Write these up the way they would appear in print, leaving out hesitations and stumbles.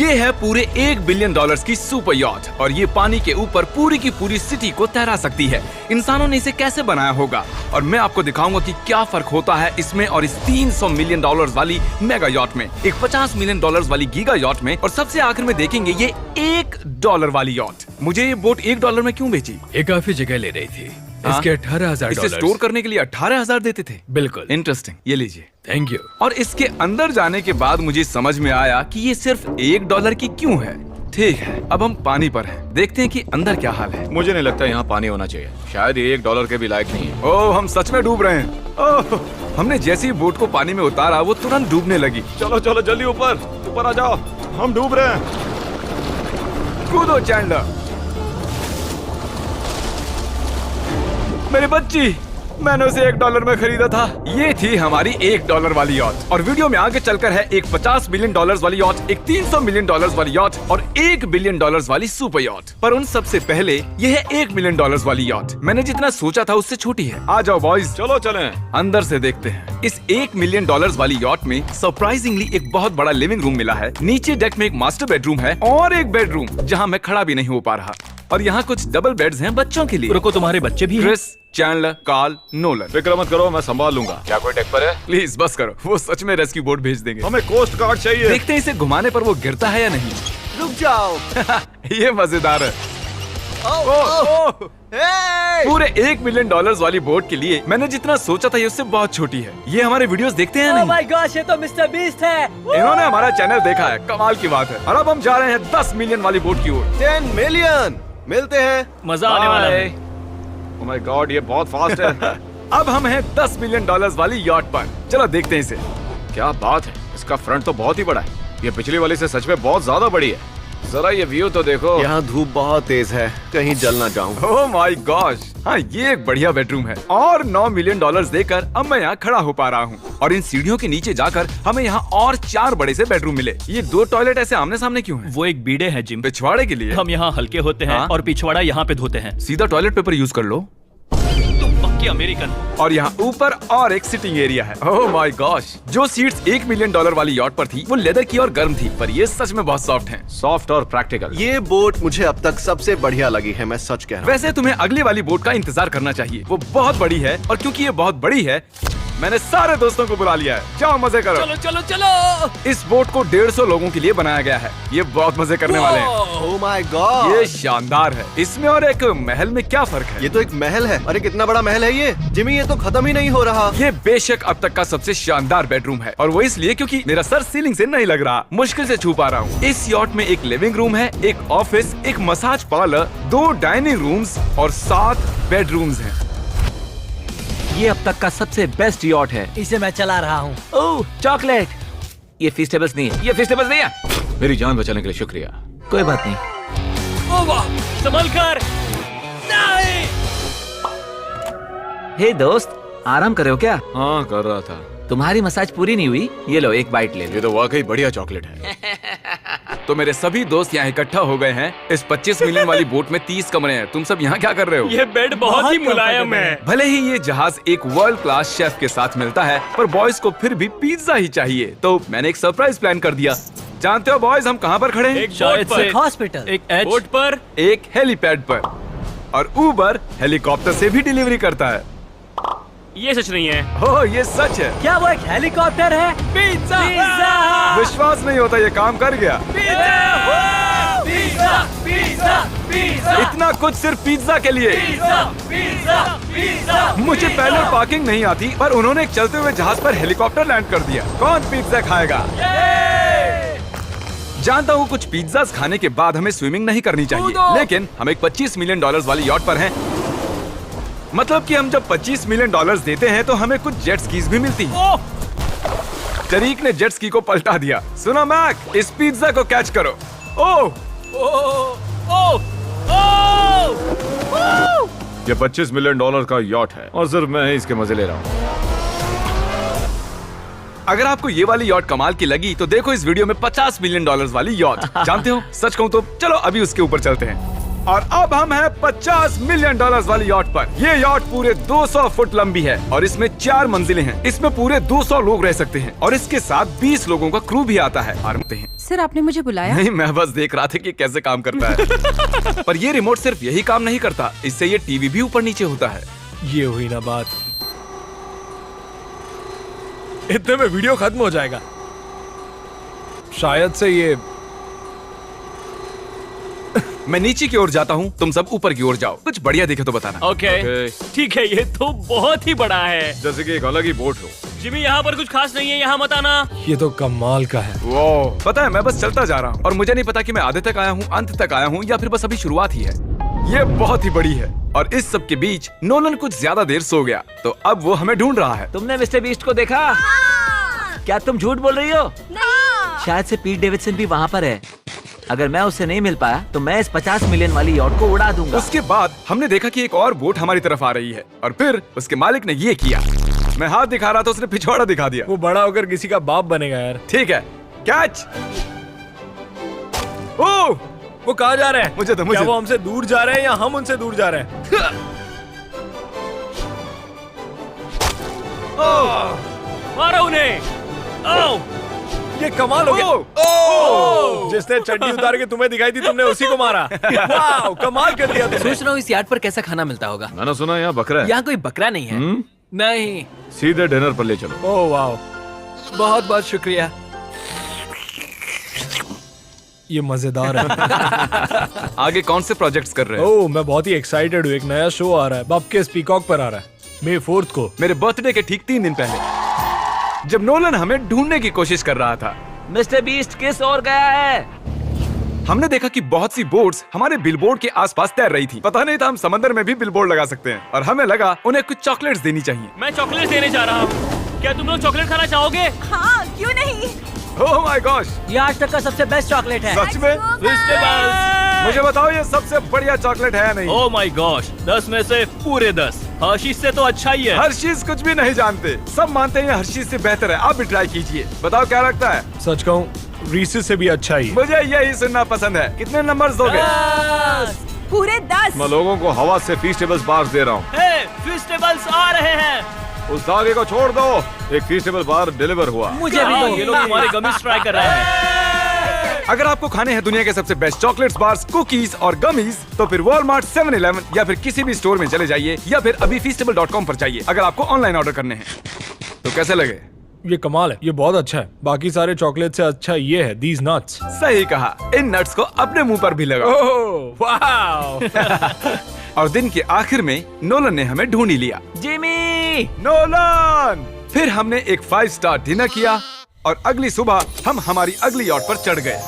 ये है पूरे $1 बिलियन की सुपर यॉट और ये पानी के ऊपर पूरी की पूरी सिटी को तैरा सकती है। इंसानों ने इसे कैसे बनाया होगा और मैं आपको दिखाऊंगा कि क्या फर्क होता है इसमें और इस $300 मिलियन वाली मेगा यॉट में, एक $50 मिलियन वाली गीगा यॉट में, और सबसे आखिर में देखेंगे ये $1 वाली यॉट। मुझे ये बोट $1 में क्यों बेची? ये काफी जगह ले रही थी। इसके $18,000। इसे स्टोर करने के लिए 18,000 देते थे। बिल्कुल। इंटरेस्टिंग, ये लीजिए। Thank you. और इसके अंदर जाने के बाद मुझे समझ में आया कि ये सिर्फ $1 की क्यों है। ठीक है, अब हम पानी पर हैं। देखते हैं कि अंदर क्या हाल है। मुझे नहीं लगता यहाँ पानी होना चाहिए। शायद ये $1 के भी लायक नहीं है। ओह, हम सच में डूब रहे हैं। ओह, हमने जैसे ही बोट को पानी में उतारा वो तुरंत डूबने लगी। चलो चलो जल्दी ऊपर आ जाओ, हम डूब रहे हैं। कूदो चैंडलर। मेरी बच्ची, मैंने उसे $1 में खरीदा था। ये थी हमारी $1 वाली यॉट। और वीडियो में आगे चलकर है एक $50 मिलियन वाली यॉट, एक $300 मिलियन वाली यॉट और $1 बिलियन वाली सुपर यॉट। पर उन सबसे पहले ये है $1 मिलियन वाली यॉट। मैंने जितना सोचा था उससे छोटी है। आ जाओ बॉयज, चलो चलें। अंदर से देखते हैं। इस $1 मिलियन वाली यॉट में सरप्राइजिंगली एक बहुत बड़ा लिविंग रूम मिला है। नीचे डेक में एक मास्टर बेडरूम है और एक बेडरूम जहाँ मैं खड़ा भी नहीं हो पा रहा। और यहाँ कुछ डबल बेड्स हैं बच्चों के लिए। रुको, तुम्हारे बच्चे भी हैं? Chris, Chandler, Carl, Nolan. फिक्र मत करो, मैं संभाल लूंगा। क्या कोई डेक पर है? प्लीज बस करो, वो सच में रेस्क्यू बोट भेज देंगे। हमें कोस्ट गार्ड चाहिए। देखते हैं इसे घुमाने पर वो गिरता है या नहीं। रुक जाओ। ये मजेदार है। पूरे $1 मिलियन वाली बोट के लिए मैंने जितना सोचा था ये उससे बहुत छोटी है। ये हमारे वीडियोस देखते हैं या नहीं? माय गॉश, ये तो मिस्टर बीस्ट है। इन्होंने हमारा चैनल देखा है, कमाल की बात है। और अब हम जा रहे हैं 10 मिलियन वाली बोट की ओर। 10 मिलियन मिलते हैं। मजा आने वाला है। ओह माय गॉड, ये बहुत फास्ट है। अब हम हैं $10 मिलियन वाली यॉट पर। चलो देखते हैं इसे। क्या बात है, इसका फ्रंट तो बहुत ही बड़ा है। ये पिछली वाली से सच में बहुत ज्यादा बड़ी है। जरा ये व्यू तो देखो। यहाँ धूप बहुत तेज है, कहीं जल ना जाऊं। ओह माय गॉश, हाँ ये एक बढ़िया बेडरूम है। और $9 मिलियन देकर अब मैं यहाँ खड़ा हो पा रहा हूँ। और इन सीढ़ियों के नीचे जाकर हमें यहाँ और 4 बड़े से बेडरूम मिले। ये 2 टॉयलेट ऐसे आमने सामने क्यों हैं? वो एक बीड़े हैं जिम। पिछवाड़े के लिए? हम यहाँ हल्के होते हैं हाँ? और पिछवाड़ा यहाँ पे धोते हैं। सीधा टॉयलेट पेपर यूज कर लो। तुम पक्के अमेरिकन। और यहाँ ऊपर और एक सिटिंग एरिया है। ओह माय गॉश, जो सीट्स $1 मिलियन वाली यॉट पर थी वो लेदर की और गर्म थी, पर ये सच में बहुत सॉफ्ट हैं। सॉफ्ट और प्रैक्टिकल। ये बोट मुझे अब तक सबसे बढ़िया लगी है, मैं सच कह रहा हूँ। वैसे तुम्हें अगली वाली बोट का इंतजार करना चाहिए, वो बहुत बड़ी है। और क्योंकि ये बहुत बड़ी है मैंने सारे दोस्तों को बुला लिया है। जाओ मजे करो। चलो चलो चलो। इस बोट को 150 लोगों के लिए बनाया गया है। ये बहुत मजे करने वाले हैं। ओह माय गॉड, ये शानदार है। इसमें और एक महल में क्या फर्क है? ये तो एक महल है। अरे कितना बड़ा महल है ये जिमी, ये तो खत्म ही नहीं हो रहा। ये बेशक अब तक का सबसे शानदार बेडरूम है, और वो इसलिए क्योंकि मेरा सर सीलिंग से नहीं लग रहा, मुश्किल से छू पा रहा हूँ। इस यॉट में एक लिविंग रूम है, एक ऑफिस, एक मसाज पार्लर, 2 डाइनिंग रूम्स और 7 बेडरूम्स हैं। ये अब तक का सबसे बेस्ट यॉट है। इसे मैं चला रहा हूँ। ओह चॉकलेट। ये फीस्टेबल्स नहीं है, ये फीस्टेबल्स नहीं है। मेरी जान बचाने के लिए शुक्रिया। कोई बात नहीं। ओ वाह, संभल कर। नहीं। हे दोस्त, आराम कर रहे हो क्या? हाँ कर रहा था। तुम्हारी मसाज पूरी नहीं हुई, ये लो एक बाइट ले लो। ये तो वाकई बढ़िया चॉकलेट है। तो मेरे सभी दोस्त यहाँ इकट्ठा हो गए हैं। इस 25 मिलियन वाली बोट में 30 कमरे हैं। तुम सब यहाँ क्या कर रहे हो? ये बेड बहुत ही मुलायम है। भले ही ये जहाज एक वर्ल्ड क्लास शेफ के साथ मिलता है, पर बॉयज को फिर भी पिज्जा ही चाहिए। तो मैंने एक सरप्राइज प्लान कर दिया। जानते हो बॉयज हम कहाँ पर खड़े हैं? एक शायद से हॉस्पिटल, एक बोट पर, एक हेलीपैड पर। और उबर हेलीकॉप्टर से भी डिलीवरी करता है। ये सच नहीं है। ओह ये सच है। क्या वो एक हेलीकॉप्टर है? पिज्जा। विश्वास नहीं होता, ये काम कर गया। Pizza pizza pizza. इतना कुछ सिर्फ पिज्जा के लिए। मुझे पहले पार्किंग नहीं आती, पर उन्होंने एक चलते हुए जहाज पर हेलीकॉप्टर लैंड कर दिया। कौन पिज्जा खाएगा? जानता हूँ कुछ पिज्जास खाने के बाद हमें स्विमिंग नहीं करनी चाहिए, लेकिन हम एक $25 मिलियन वाली यॉट पर हैं। मतलब कि हम जब $25 मिलियन देते हैं तो हमें कुछ जेट स्कीज भी मिलती हैं। तरीक ने जेट स्की को पलटा दिया। सुनो मैक, इस पिज्जा को कैच करो। ओह ये $25 मिलियन का यॉट है और सिर्फ मैं ही इसके मजे ले रहा हूँ। अगर आपको ये वाली यॉट कमाल की लगी तो देखो इस वीडियो में $50 मिलियन वाली यॉट। जानते हो, सच कहूँ तो चलो अभी उसके ऊपर चलते हैं। और अब हम हैं 50 मिलियन डॉलर्स वाली यॉट पर। ये यॉट पूरे 200 फुट लंबी है और इसमें 4 मंजिलें हैं। इसमें पूरे 200 लोग रह सकते हैं और इसके साथ 20 लोगों का क्रू भी आता है। सर, आपने मुझे बुलाया? नहीं, मैं बस देख रहा था कि कैसे काम करता है। पर ये रिमोट सिर्फ यही काम नहीं करता, इससे ये टीवी भी ऊपर नीचे होता है। ये हुई ना बात, इतने में वीडियो खत्म हो जाएगा। शायद से ये मैं नीचे की ओर जाता हूँ, तुम सब ऊपर की ओर जाओ। कुछ बढ़िया दिखे तो बताना। ओके, ठीक है। ये तो बहुत ही बड़ा है। जैसे कि एक अलग ही बोट हो। जिमी, यहाँ पर कुछ खास नहीं है, यहाँ मत आना। ये तो कमाल का है। वो पता है, मैं बस चलता जा रहा हूँ और मुझे नहीं पता कि मैं आधे तक आया हूँ, अंत तक आया हूँ या फिर बस अभी शुरुआत ही है। ये बहुत ही बड़ी है और इस सब के बीच नोलन कुछ ज्यादा देर सो गया, तो अब वो हमें ढूंढ रहा है। तुमने मिस्टर बीस्ट को देखा? क्या तुम झूठ बोल रही हो? शायद से पीट डेविडसन भी वहाँ पर है। अगर मैं उससे नहीं मिल पाया तो मैं इस 50 मिलियन वाली यॉट को उड़ा दूंगा। उसके बाद हमने देखा कि एक और बोट हमारी तरफ आ रही है और फिर उसके मालिक ने ये किया। मैं हाथ दिखा रहा था, उसने पिछवाड़ा दिखा दिया। वो बड़ा होकर किसी का बाप बनेगा यार। ठीक है, कैच। ओह, वो कहाँ जा रहे हैं? मुझे तो क्या वो हमसे दूर जा रहे हैं या हम उनसे दूर जा रहे हैं? मारो उन्हें। ओह, ये कमाल हो गया। ओह! जिसने चड्डी उतार के तुम्हें दिखाई थी, तुमने उसी को मारा। वाह, कमाल कर दिया तुमने। सोच रहा हूँ इस यार्ड पर कैसा खाना मिलता होगा। मैंने सुना यहाँ बकरा है। यहाँ कोई बकरा नहीं है। नहीं। सीधे डिनर पर ले चलो। ओह वाह, बहुत बहुत शुक्रिया। ये मजेदार है। आगे कौन से प्रोजेक्ट्स कर रहे हो? ओह, मैं बहुत ही एक्साइटेड हूँ। एक नया शो आ रहा है, बपके पीकॉक पर आ रहा है, May 4 को। मेरे बर्थडे के ठीक 3 दिन पहले, जब नोलन हमें ढूंढने की कोशिश कर रहा था। मिस्टर बीस्ट किस ओर गया है? हमने देखा कि बहुत सी बोट्स हमारे बिलबोर्ड के आसपास तैर रही थी। पता नहीं था हम समंदर में भी बिलबोर्ड लगा सकते हैं और हमें लगा उन्हें कुछ चॉकलेट्स देनी चाहिए। मैं चॉकलेट देने जा रहा हूँ। क्या तुम लोग चॉकलेट खाना चाहोगे? हाँ, क्यों नहीं? ओह माय गॉश, ये आज तक का सबसे बेस्ट चॉकलेट है। सच में? मुझे बताओ ये सबसे बढ़िया चॉकलेट है या नहीं? ओह माय गॉश, 10 में से पूरे 10। हर्शीज से तो अच्छा ही है। हर्शीज कुछ भी नहीं जानते, सब मानते हैं हर्शीज से बेहतर है। आप भी ट्राई कीजिए, बताओ क्या लगता है? सच कहूँ, रीसेस से भी अच्छा ही। मुझे यही सुनना पसंद है। कितने नंबर्स दोगे? पूरे 10। मैं लोगों को हवा से फीस्टेबल्स बार्स दे रहा हूँ। हे, फेस्टिवल्स आ रहे हैं। उस धागे को छोड़ दो। एक फीस्टेबल बार डिलीवर हुआ। मुझे भी हाँ, दो। ये लोग हमारे गमीज ट्राई कर रहे हैं। अगर आपको खाने हैं दुनिया के सबसे बेस्ट चॉकलेट्स, बार्स, कुकीज और गमीज, तो फिर वॉलमार्ट, 7-Eleven या फिर किसी भी स्टोर में चले जाइए या फिर अभी feastable.com पर जाइए अगर आपको ऑनलाइन ऑर्डर करने हैं। तो कैसे लगे? ये कमाल है, ये बहुत अच्छा है। बाकी सारे चॉकलेट से अच्छा ये है, these nuts। सही कहा, इन नट्स को अपने मुंह पर भी लगाओ। ओह वाह। और दिन के आखिर में नोलन ने हमें ढूंढ ही लिया। जिमी! नोलन! फिर हमने एक 5 स्टार डिनर किया और अगली सुबह हम हमारी अगली यॉट पर चढ़ गए।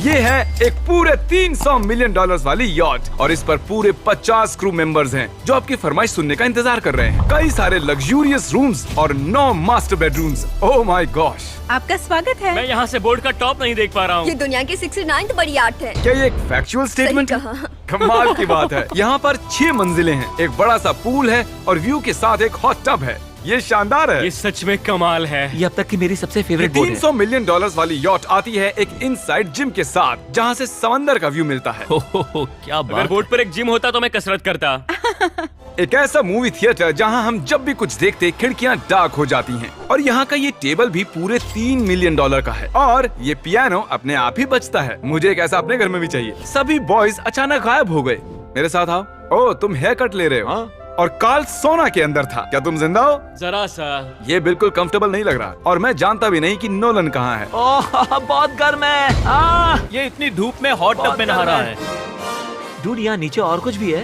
ये है एक पूरे 300 मिलियन डॉलर्स वाली यॉट और इस पर पूरे 50 क्रू मेंबर्स हैं जो आपकी फरमाइश सुनने का इंतजार कर रहे हैं। कई सारे लग्जूरियस रूम्स और 9 master bedrooms. Oh my gosh! आपका स्वागत है। मैं यहाँ से बोर्ड का टॉप नहीं देख पा रहा ये हूँ। दुनिया की 69th बड़ी आर्ट है। क्या ये एक फैक्चुअल स्टेटमेंट है? कहा। कमाल की बात है। यहाँ पर 6 मंजिलें हैं, एक बड़ा सा पूल है और व्यू के साथ एक हॉट टब है। ये शानदार है। ये सच में कमाल है। ये अब तक की मेरी सबसे फेवरेट बोट है। 300 मिलियन डॉलर्स वाली यॉट आती है एक इनसाइड जिम के साथ जहाँ से समंदर का व्यू मिलता है। क्या अगर बोर्ड पर एक जिम होता तो मैं कसरत करता। एक ऐसा मूवी थिएटर जहाँ हम जब भी कुछ देखते खिड़कियाँ डार्क हो जाती हैं। और यहाँ का ये टेबल भी पूरे 3 मिलियन डॉलर का है और ये पियानो अपने आप ही बजता है। मुझे एक ऐसा अपने घर में भी चाहिए। सभी बॉयज अचानक गायब हो गए। मेरे साथ आओ। ओह, तुम हेयर कट ले रहे हो? हाँ? और कार्ल सोना के अंदर था। क्या तुम जिंदा हो? जरा सा। ये बिल्कुल कंफर्टेबल नहीं लग रहा और मैं जानता भी नहीं कि नोलन कहाँ है। ओह, बहुत गर्म है। ये इतनी धूप में हॉट टब में नहा रहा है। डूड, यहाँ नीचे और कुछ भी है।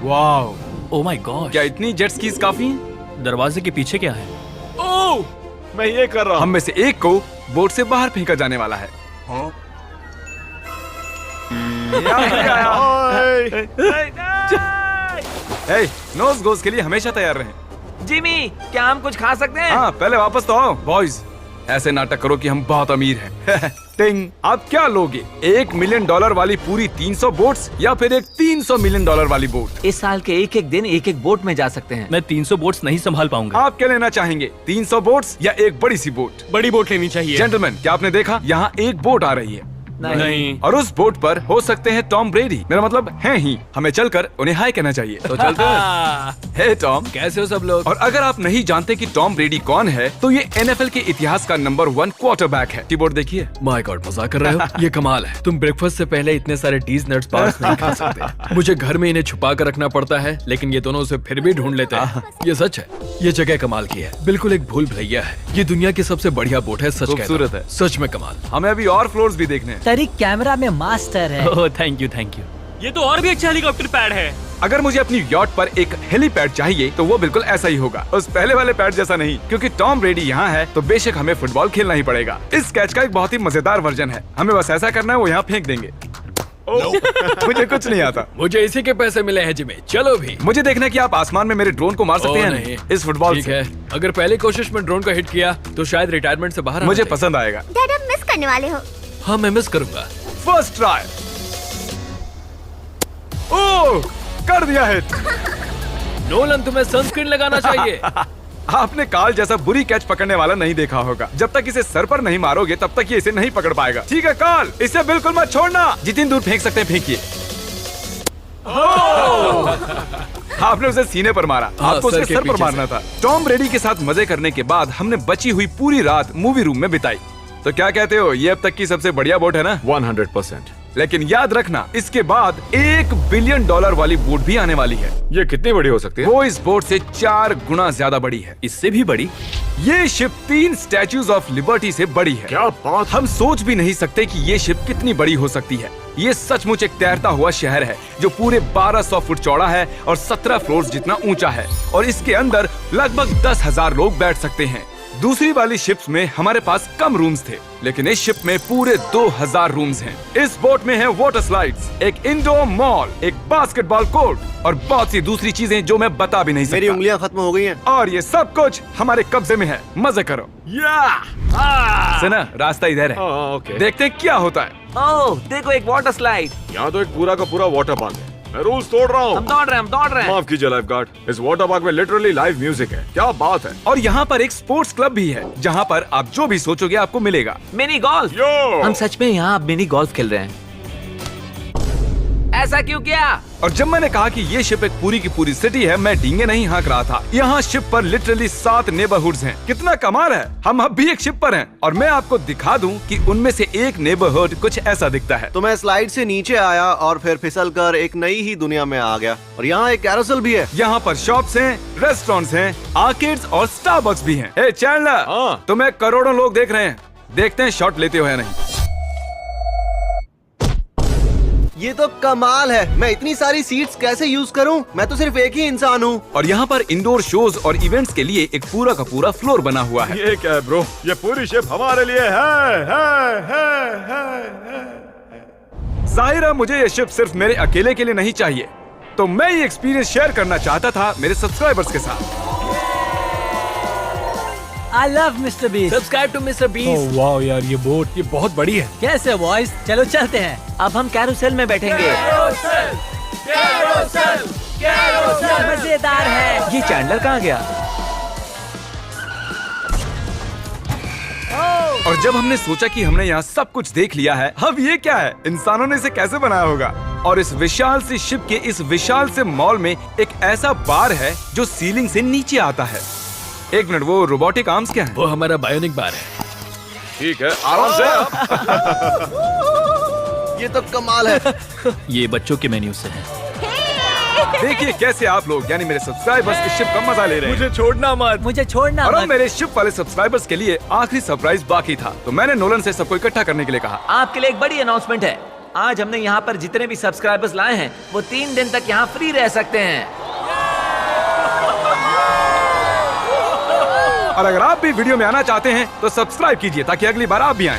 वाओ, ओह माय गॉड, क्या इतनी जेट स्कीज काफी हैं? दरवाजे के पीछे क्या है? ओह, मैं ये कर रहा हूँ। हम में से एक को बोट से बाहर फेंका जाने वाला है। नोज गोज के लिए हमेशा तैयार रहें। जिमी, क्या हम कुछ खा सकते हैं? हाँ, पहले वापस तो आओ बॉयज। ऐसे नाटक करो कि हम बहुत अमीर हैं। टिंग, आप क्या लोगे? 1 मिलियन डॉलर वाली पूरी 300 बोट्स या फिर एक 300 मिलियन डॉलर वाली बोट? इस साल के एक एक दिन एक एक बोट में जा सकते हैं। मैं 300 बोट्स नहीं संभाल पाऊंगा। आप क्या लेना चाहेंगे? 300 बोट्स या एक बड़ी सी बोट? बड़ी बोट लेनी चाहिए। जेंटलमैन, क्या आपने देखा? यहाँ एक बोट आ रही है। नहीं। और उस बोट पर हो सकते हैं टॉम ब्रेडी, मेरा मतलब है ही। हमें चलकर उन्हें हाय कहना चाहिए। तो चलते हैं। हे टॉम, कैसे हो सब लोग? और अगर आप नहीं जानते कि टॉम ब्रेडी कौन है, तो ये NFL के इतिहास का नंबर 1 क्वार्टरबैक है। कीबोर्ड देखिए। माय गॉड, मजाक कर रहे हो? ये कमाल है। तुम ब्रेकफास्ट से पहले इतने सारे टीज नट्स बार्स नहीं खा सकते। मुझे घर में इन्हें छुपा कर रखना पड़ता है, लेकिन ये दोनों उसे फिर भी ढूंढ लेते हैं। ये सच है। ये जगह कमाल की है, बिल्कुल एक भूल भुलैया है। ये दुनिया की सबसे बढ़िया बोट है, सच कहता हूं। खूबसूरत है। सच में कमाल। हमें अभी और फ्लोर्स भी देखने हैं। तरीक कैमरा में मास्टर है। Oh thank you. ये तो और भी अच्छा हेलीकॉप्टर पैड है। अगर मुझे अपनी यॉट पर एक हेलीपैड चाहिए तो वो बिल्कुल ऐसा ही होगा, उस पहले वाले पैड जैसा नहीं। क्योंकि टॉम ब्रेडी यहाँ है तो बेशक हमें फुटबॉल खेलना ही पड़ेगा। इस कैच का एक बहुत ही मजेदार वर्जन है। हमें बस ऐसा करना है, वो यहाँ फेंक देंगे। मुझे कुछ नहीं आता। मुझे इसी के पैसे मिले हैं जिमी। चलो भी। मुझे देखना है कि आप आसमान में मेरे ड्रोन को मार सकते ओह, हैं नहीं। इस फुटबॉल ठीक से। है, अगर पहली कोशिश में ड्रोन को हिट किया तो शायद रिटायरमेंट से बाहर मुझे आना चाहिए। पसंद आएगा। डैड आप मिस करने वाले हो। हाँ, मैं मिस करूंगा। First try. ओह, कर दिया हिट। नोलन, तुम्हें सनस्क्रीन लगाना चाहिए। आपने काल जैसा बुरी कैच पकड़ने वाला नहीं देखा होगा। जब तक इसे सर पर नहीं मारोगे तब तक ये इसे नहीं पकड़ पाएगा। ठीक है काल, इसे बिल्कुल मत छोड़ना। जितनी दूर फेंक सकते हैं फेंकिए। आपने उसे सीने पर मारा। हाँ, आपको उसके सर के सर पर पीछे मारना था। टॉम ब्रेडी के साथ मजे करने के बाद हमने बची हुई पूरी रात मूवी रूम में बिताई। तो क्या कहते हो, ये अब तक की सबसे बढ़िया बोट है ना? 100%। लेकिन याद रखना, इसके बाद $1 बिलियन वाली बोट भी आने वाली है। ये कितनी बड़ी हो सकती है? वो इस बोट से 4 गुना ज्यादा बड़ी है। इससे भी बड़ी? ये शिप 3 स्टैच्यूज ऑफ लिबर्टी से बड़ी है। क्या बात! हम सोच भी नहीं सकते कि ये शिप कितनी बड़ी हो सकती है। ये सचमुच एक तैरता हुआ शहर है जो पूरे 1200 फुट चौड़ा है और 17 फ्लोर्स जितना ऊंचा है, और इसके अंदर लगभग 10,000 लोग बैठ सकते हैं। दूसरी वाली शिप्स में हमारे पास कम रूम्स थे, लेकिन इस शिप में पूरे 2000 रूम्स हैं। इस बोट में है वाटर स्लाइड्स, एक इंडोर मॉल, एक बास्केटबॉल कोर्ट और बहुत सी दूसरी चीजें जो मैं बता भी नहीं सकता। मेरी उंगलियां खत्म हो गई हैं। और ये सब कुछ हमारे कब्जे में है। मजे करो। सुना, रास्ता इधर है। ओके। देखते हैं क्या होता है। ओह, देखो एक वाटर स्लाइड। यहाँ तो एक पूरा का पूरा वाटर पार्क है। मैं रूल्स तोड़ रहा हम दौड़ रहे हैं। माफ कीजिए लाइफ गार्ड, इस वाटर पार्क में लिटरली लाइव म्यूजिक है। क्या बात है। और यहाँ पर एक स्पोर्ट्स क्लब भी है जहाँ पर आप जो भी सोचोगे आपको मिलेगा। Mini golf. यो! हम सच में यहाँ अब मिनी गोल्फ खेल रहे हैं। ऐसा क्यों किया? और जब मैंने कहा कि ये शिप एक पूरी की पूरी सिटी है, मैं डींगे नहीं हाँक रहा था। यहाँ शिप पर लिटरली 7 नेबरहुड्स हैं। कितना कमाल है। हम अब भी एक शिप पर हैं और मैं आपको दिखा दूं कि उनमें से एक नेबरहुड कुछ ऐसा दिखता है। तो मैं स्लाइड से नीचे आया और फिर फिसल कर एक नई ही दुनिया में आ गया। और यहाँ एक कैरोसेल भी है। यहाँ पर शॉप्स हैं, रेस्टोरेंट्स हैं, आर्केड्स और स्टारबक्स भी हैं। हे चैंडलर, हाँ। तुम्हें करोड़ों लोग देख रहे हैं। देखते हैं शॉट लेते हो या नहीं। ये तो कमाल है। मैं इतनी सारी सीट्स कैसे यूज करूं? मैं तो सिर्फ एक ही इंसान हूं। और यहाँ पर इंडोर शोज और इवेंट्स के लिए एक पूरा का पूरा फ्लोर बना हुआ है। ये क्या है ब्रो? ये पूरी शिप हमारे लिए है। जाहिर है मुझे ये शिप सिर्फ मेरे अकेले के लिए नहीं चाहिए, तो मैं ये एक्सपीरियंस शेयर करना चाहता था मेरे सब्सक्राइबर्स के साथ। I love Mr. Beast. Subscribe to mister Beast. वाह यार, ये बोट ये बहुत बड़ी है। कैसे बॉयज? चलो चलते हैं। अब हम कैरोसेल में बैठेंगे। मजेदार है। ये चैंडलर कहाँ गया? और जब हमने सोचा कि हमने यहाँ सब कुछ देख लिया है, अब ये क्या है, इंसानों ने इसे कैसे बनाया होगा। और इस विशाल सी शिप के इस विशाल से मॉल में एक ऐसा बार है जो सीलिंग से नीचे आता है। एक मिनट, वो रोबोटिक आर्म्स क्या है? वो हमारा बायोनिक बार है। ठीक है, आराम से। ये तो कमाल है। ये बच्चों के मेन्यू से है। देखिए कैसे आप लोग यानी मेरे सब्सक्राइबर्स इस शिप का मजा ले रहे हैं। मुझे छोड़ना मत। मुझे छोड़ना और अब मत। मेरे शिप वाले सब्सक्राइबर्स के लिए आखिरी सरप्राइज बाकी था, तो मैंने नोलन से सबको इकट्ठा करने के लिए कहा। आपके लिए एक बड़ी अनाउंसमेंट है। आज हमने यहाँ पर जितने भी सब्सक्राइबर्स लाए हैं वो 3 दिन तक यहाँ फ्री रह सकते हैं। और अगर आप भी वीडियो में आना चाहते हैं तो सब्सक्राइब कीजिए ताकि अगली बार आप भी आएं।